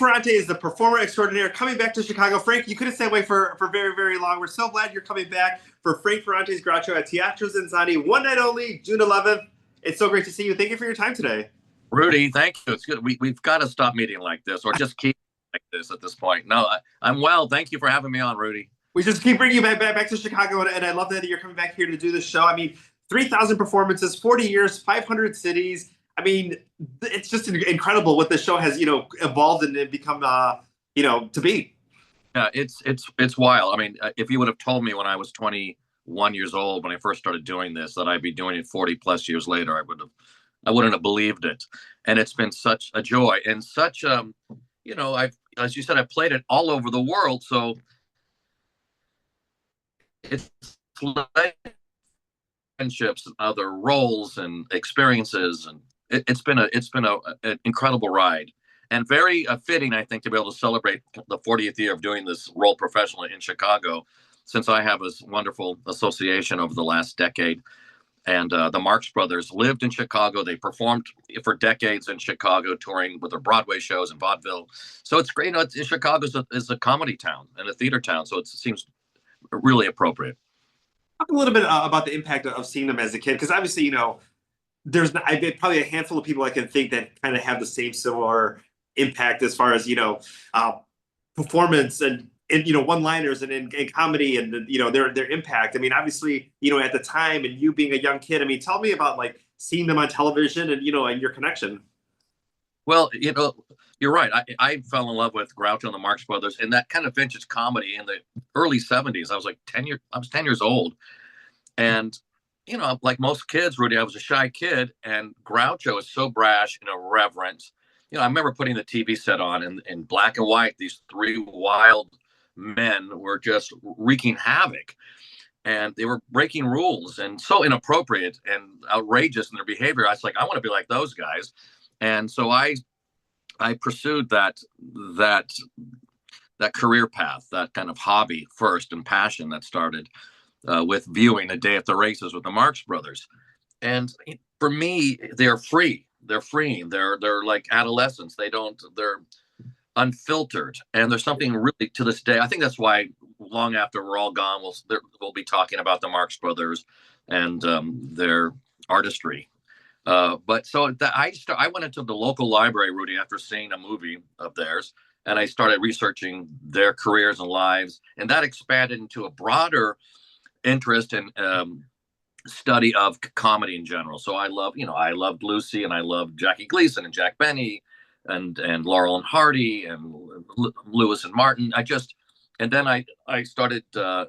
Ferrante is the performer extraordinaire coming back to Chicago. Frank, you couldn't stay away for very, very long. We're so glad you're coming back for Frank Ferrante's Groucho at Teatro Zinzanni. One night only, June 11th. It's so great to see you. Thank you for your time today. Rudy, thank you. It's good. We've got to stop meeting like this or just keep like this at this point. No, I'm well. Thank you for having me on, Rudy. We just keep bringing you back to Chicago, and I love that you're coming back here to do this show. I mean, 3,000 performances, 40 years, 500 cities. I mean, it's just incredible what the show has, evolved and become, to be. Yeah, it's wild. I mean, if you would have told me when I was 21 years old, when I first started doing this, that I'd be doing it 40 plus years later, I wouldn't have believed it. And it's been such a joy and such, as you said, I've played it all over the world. So it's friendships and other roles and experiences, and it's been an incredible ride, and very fitting, I think, to be able to celebrate the 40th year of doing this role professionally in Chicago, since I have this wonderful association over the last decade. And the Marx Brothers lived in Chicago. They performed for decades in Chicago, touring with their Broadway shows in vaudeville. So it's great. Chicago is a comedy town and a theater town, so it seems really appropriate. Talk a little bit about the impact of seeing them as a kid, because obviously, there's probably a handful of people I can think that kind of have the same similar impact as far as performance and one-liners and in comedy and their impact. I mean, obviously, at the time and you being a young kid, I mean, tell me about like seeing them on television and and your connection. Well, you're right. I fell in love with Groucho and the Marx Brothers and that kind of vintage comedy in the early 70s. I was 10 years old. And, like most kids, Rudy, I was a shy kid, and Groucho is so brash and irreverent. I remember putting the TV set on in black and white. These three wild men were just wreaking havoc, and they were breaking rules and so inappropriate and outrageous in their behavior. I was like, I want to be like those guys. And so I pursued that career path, that kind of hobby first and passion that started with viewing A Day at the Races with the Marx Brothers. And for me, they're free. They're freeing. They're like adolescents. They're unfiltered. And there's something really, to this day, I think that's why long after we're all gone, we'll be talking about the Marx Brothers and their artistry. But so I went into the local library, Rudy, after seeing a movie of theirs, and I started researching their careers and lives, and that expanded into a broader interest and study of comedy in general. So I loved Lucy, and I loved Jackie Gleason and Jack Benny, and Laurel and Hardy and Lewis and Martin. And then I started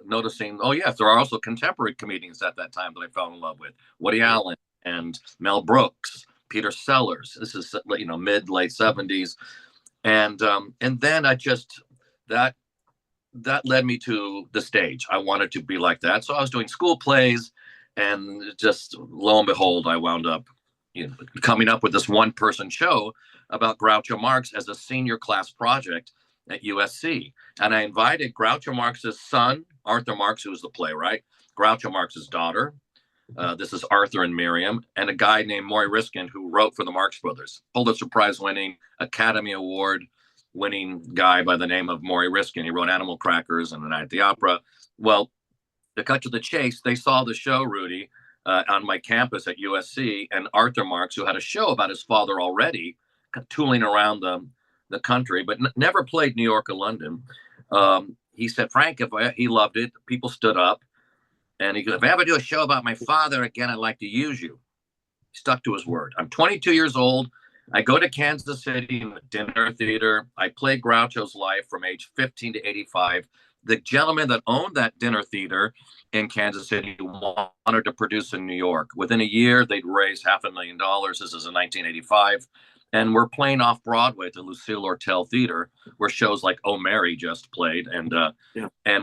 noticing, oh yes, there are also contemporary comedians at that time that I fell in love with: Woody Allen and Mel Brooks, Peter Sellers. This is mid late 70s, and then that led me to the stage. I wanted to be like that, so I was doing school plays, and just lo and behold, I wound up coming up with this one-person show about Groucho Marx as a senior class project at USC, and I invited Groucho Marx's son, Arthur Marx, who was the playwright, Groucho Marx's daughter. This is Arthur and Miriam, and a guy named Maury Riskin, who wrote for the Marx Brothers. Pulitzer Prize-winning, Academy Award-winning guy by the name of Maury Riskin. He wrote Animal Crackers and The Night at the Opera. Well, to cut to the chase, they saw the show, Rudy, on my campus at USC, and Arthur Marx, who had a show about his father already, tooling around the country, but never played New York or London. He said, Frank, he loved it. People stood up. And he goes, if I ever do a show about my father again, I'd like to use you. He stuck to his word. I'm 22 years old. I go to Kansas City in the dinner theater. I play Groucho's life from age 15 to 85. The gentleman that owned that dinner theater in Kansas City wanted to produce in New York. Within a year, they'd raised $500,000. This is in 1985. And we're playing off Broadway at the Lucille Lortel Theater, where shows like Oh, Mary just played. And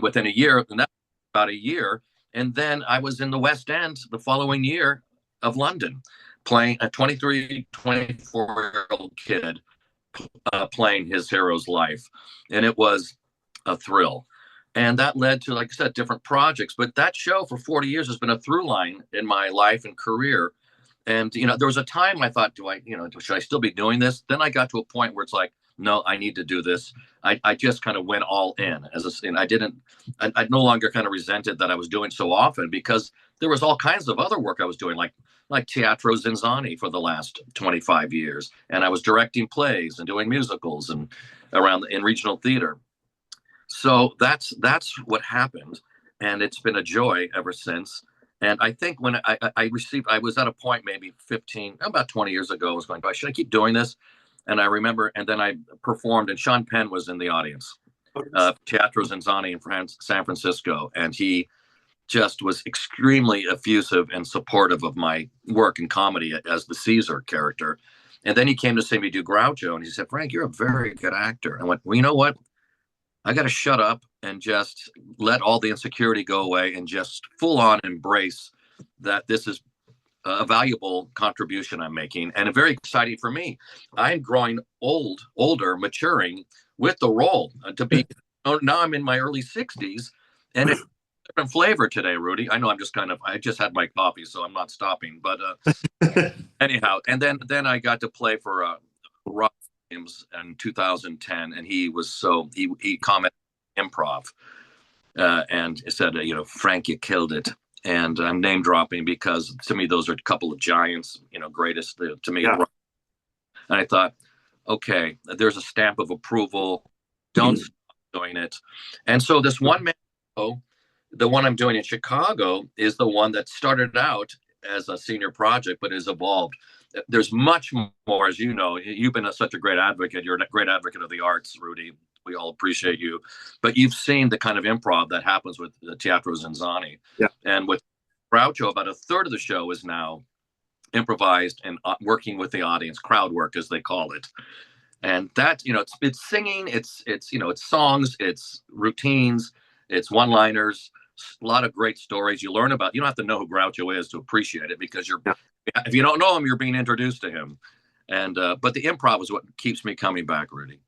within a year, and that's about a year, and then I was in the West End the following year of London, playing a 23, 24-year-old kid playing his hero's life. And it was a thrill. And that led to, like I said, different projects. But that show for 40 years has been a through line in my life and career. And, there was a time I thought, should I still be doing this? Then I got to a point where it's like, no, I need to do this. I just kind of went all in and I no longer kind of resented that I was doing so often, because there was all kinds of other work I was doing, like Teatro Zinzanni for the last 25 years. And I was directing plays and doing musicals and in regional theater. So that's what happened. And it's been a joy ever since. And I think when I was at a point maybe 15, about 20 years ago, I was going, should I keep doing this? And I remember, and then I performed, and Sean Penn was in the audience, Teatro Zinzanni in San Francisco. And he just was extremely effusive and supportive of my work in comedy as the Caesar character. And then he came to see me do Groucho, and he said, Frank, you're a very good actor. I went, well, you know what? I got to shut up and just let all the insecurity go away and just full on embrace that this is a valuable contribution I'm making, and very exciting for me. I'm growing older, maturing with the role to be. Now I'm in my early 60s, and it's a different flavor today, Rudy. I know I just had my coffee, so I'm not stopping. But anyhow, and then I got to play for Rob Williams in 2010, and he commented improv and said, Frank, you killed it. And I'm name dropping because to me, those are a couple of giants, greatest to me. Yeah. And I thought, okay, there's a stamp of approval. Don't stop doing it. And so this one man show, the one I'm doing in Chicago, is the one that started out as a senior project, but has evolved. There's much more, as you know. You've been such a great advocate. You're a great advocate of the arts, Rudy. We all appreciate you. But you've seen the kind of improv that happens with the Teatro Zinzanni. Yeah. And with Groucho, about a third of the show is now improvised and working with the audience, crowd work, as they call it. And that, it's singing, it's songs, it's routines, it's one-liners, a lot of great stories. You learn about, you don't have to know who Groucho is to appreciate it, because if you don't know him, you're being introduced to him. And but the improv is what keeps me coming back, Rudy.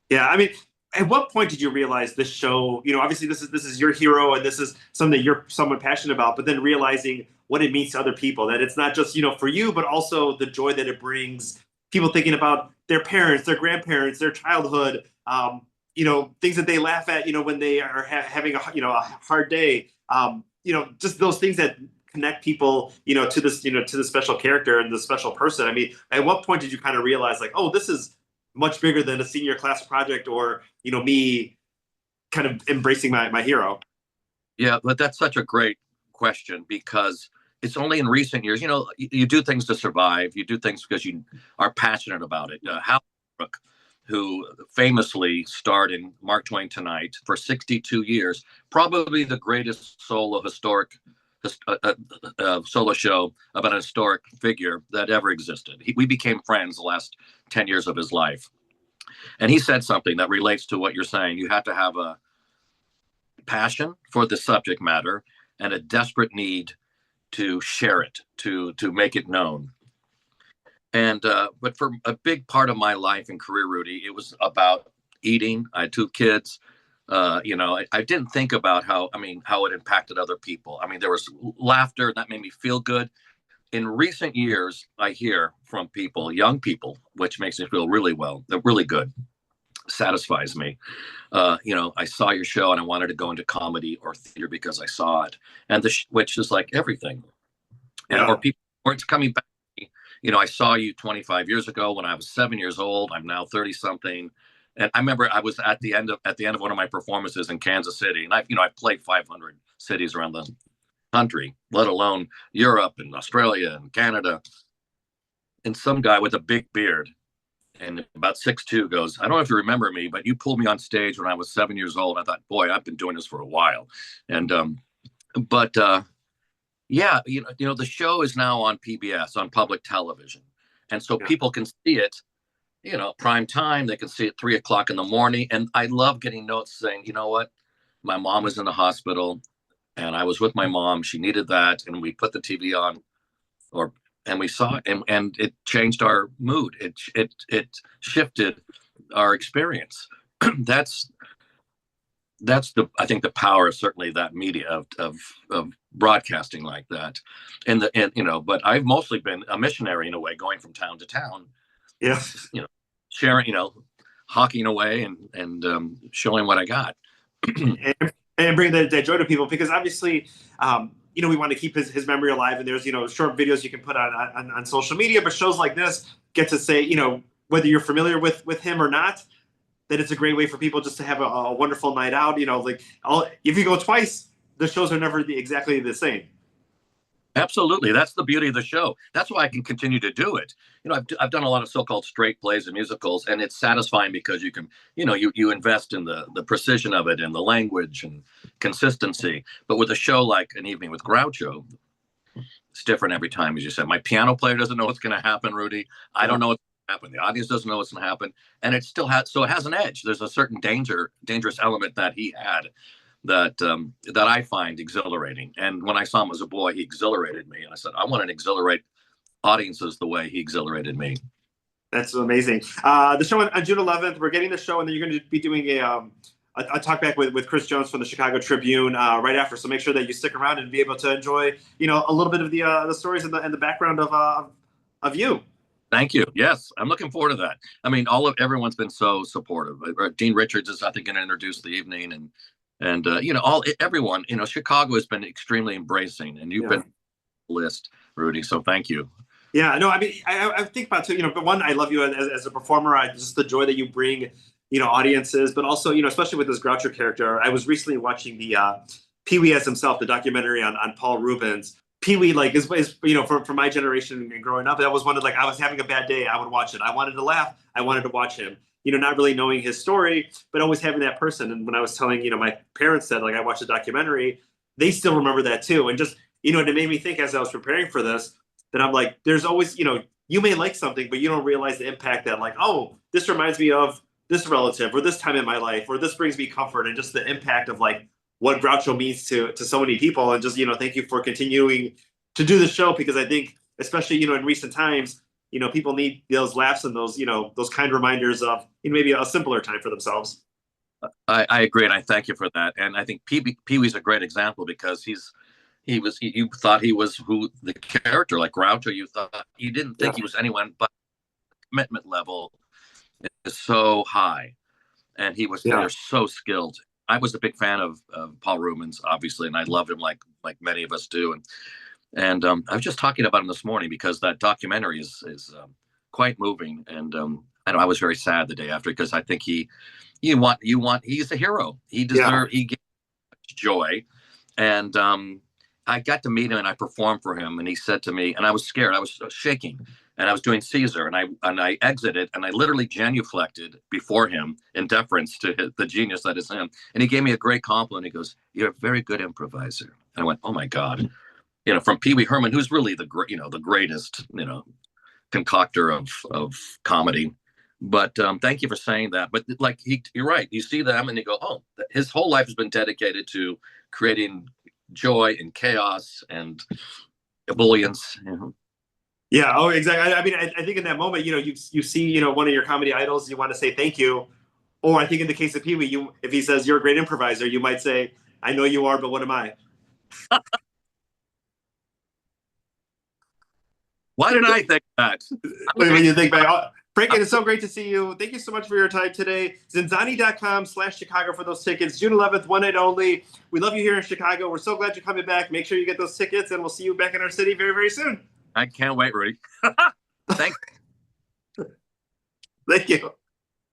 Yeah, I mean, at what point did you realize this show, obviously this is your hero and this is something you're somewhat passionate about, but then realizing what it means to other people, that it's not just, for you, but also the joy that it brings, people thinking about their parents, their grandparents, their childhood, things that they laugh at, when they are having a hard day, just those things that connect people, to this, to the special character and the special person. I mean, at what point did you kind of realize, like, oh, this is much bigger than a senior class project, or me kind of embracing my hero? Yeah, but that's such a great question, because it's only in recent years, you do things to survive. You do things because you are passionate about it. Hal Brooke, who famously starred in Mark Twain Tonight for 62 years, probably the greatest solo show about a historic figure that ever existed. We became friends the last 10 years of his life. And he said something that relates to what you're saying. You have to have a passion for the subject matter and a desperate need to share it, to make it known. And but for a big part of my life and career, Rudy, it was about eating. I had 2 kids. I didn't think about how it impacted other people. I mean, there was laughter that made me feel good. In recent years, I hear from people, young people, which makes me feel really well. They're really good, satisfies me. I saw your show and I wanted to go into comedy or theater because I saw it, and which is like everything. Yeah. And or people, or it's coming back. I saw you 25 years ago when I was 7 years old. I'm now 30 something. And I remember I was at the end of one of my performances in Kansas City, and I've played 500 cities around the country, let alone Europe and Australia and Canada. And some guy with a big beard and about 6'2" goes, I don't know if you remember me, but you pulled me on stage when I was 7 years old. I thought, boy, I've been doing this for a while. And yeah, the show is now on PBS, on public television, and so people can see it. Prime time. They can see it 3 o'clock in the morning. And I love getting notes saying, you know what? My mom was in the hospital and I was with my mom. She needed that. And we put the TV on and we saw it, and it changed our mood. It shifted our experience. That's I think the power of certainly that media of broadcasting like that. But I've mostly been a missionary in a way, going from town to town. Yes. Sharing, hawking away and showing what I got. And bring that joy to people because obviously, we want to keep his memory alive. And there's, short videos you can put on social media, but shows like this get to say, whether you're familiar with him or not, that it's a great way for people just to have a wonderful night out. If you go twice, the shows are never exactly the same. Absolutely. That's the beauty of the show. That's why I can continue to do it. I've done a lot of so-called straight plays and musicals, and it's satisfying because you can, you invest in the precision of it and the language and consistency. But with a show like An Evening with Groucho, it's different every time, as you said. My piano player doesn't know what's going to happen, Rudy. I don't know what's going to happen. The audience doesn't know what's going to happen. And it still has, so it has an edge. There's a certain dangerous element that he had that I find exhilarating. And when I saw him as a boy, he exhilarated me. And I said, I want to exhilarate audiences the way he exhilarated me. That's amazing. The show on June 11th, we're getting the show, and then you're going to be doing a talk back with Chris Jones from the Chicago Tribune right after. So make sure that you stick around and be able to enjoy, a little bit of the stories and the background of you. Thank you. Yes, I'm looking forward to that. I mean, everyone's been so supportive. Dean Richards is, I think, going to introduce the evening, and everyone. Chicago has been extremely embracing, and you've been list, Rudy. So thank you. Yeah, no, I mean, I think about too. But one, I love you as a performer. Just the joy that you bring, audiences, but also, especially with this Groucho character. I was recently watching the Pee Wee as himself, the documentary on Paul Rubens. Pee Wee, like, is for my generation and growing up, that was one of, like, I was having a bad day, I would watch it. I wanted to laugh, I wanted to watch him. Not really knowing his story, but always having that person. And when I was telling, my parents that, like, I watched the documentary, they still remember that too. And just, it made me think as I was preparing for this that I'm like, there's always, you may like something, but you don't realize the impact that, like, oh, this reminds me of this relative or this time in my life, or this brings me comfort, and just the impact of, like, what Groucho means to so many people. And just, thank you for continuing to do the show, because I think, especially, in recent times, people need those laughs and those, those kind reminders of maybe a simpler time for themselves. I agree, and I thank you for that. And I think Pee Wee's a great example because you thought he was who the character, like Groucho, you didn't think he was anyone, but commitment level is so high, and they're so skilled. I was a big fan of Paul Rubens, obviously, and I loved him like many of us do. And I was just talking about him this morning because that documentary is quite moving. And I know I was very sad the day after, because I think he's a hero. He gave joy. And I got to meet him and I performed for him. And he said to me, and I was scared, I was shaking, and I was doing Caesar, and I exited, and I literally genuflected before him in deference to the genius that is him. And he gave me a great compliment. He goes, "You're a very good improviser." And I went, "Oh my God." From Pee Wee Herman, who's really the greatest, concoctor of comedy. But thank you for saying that. But like you're right. You see them and you go, oh, his whole life has been dedicated to creating joy and chaos and ebullience. Yeah. Oh, exactly. I mean, I think in that moment, you see, one of your comedy idols, you want to say thank you. Or I think in the case of Pee Wee, if he says you're a great improviser, you might say, I know you are, but what am I? Why did I think that? When you think back, Frank, it's so great to see you. Thank you so much for your time today. Zinzanni.com/Chicago for those tickets. June 11th, one night only. We love you here in Chicago. We're so glad you're coming back. Make sure you get those tickets, and we'll see you back in our city very, very soon. I can't wait, Rudy. Thanks. Thank you.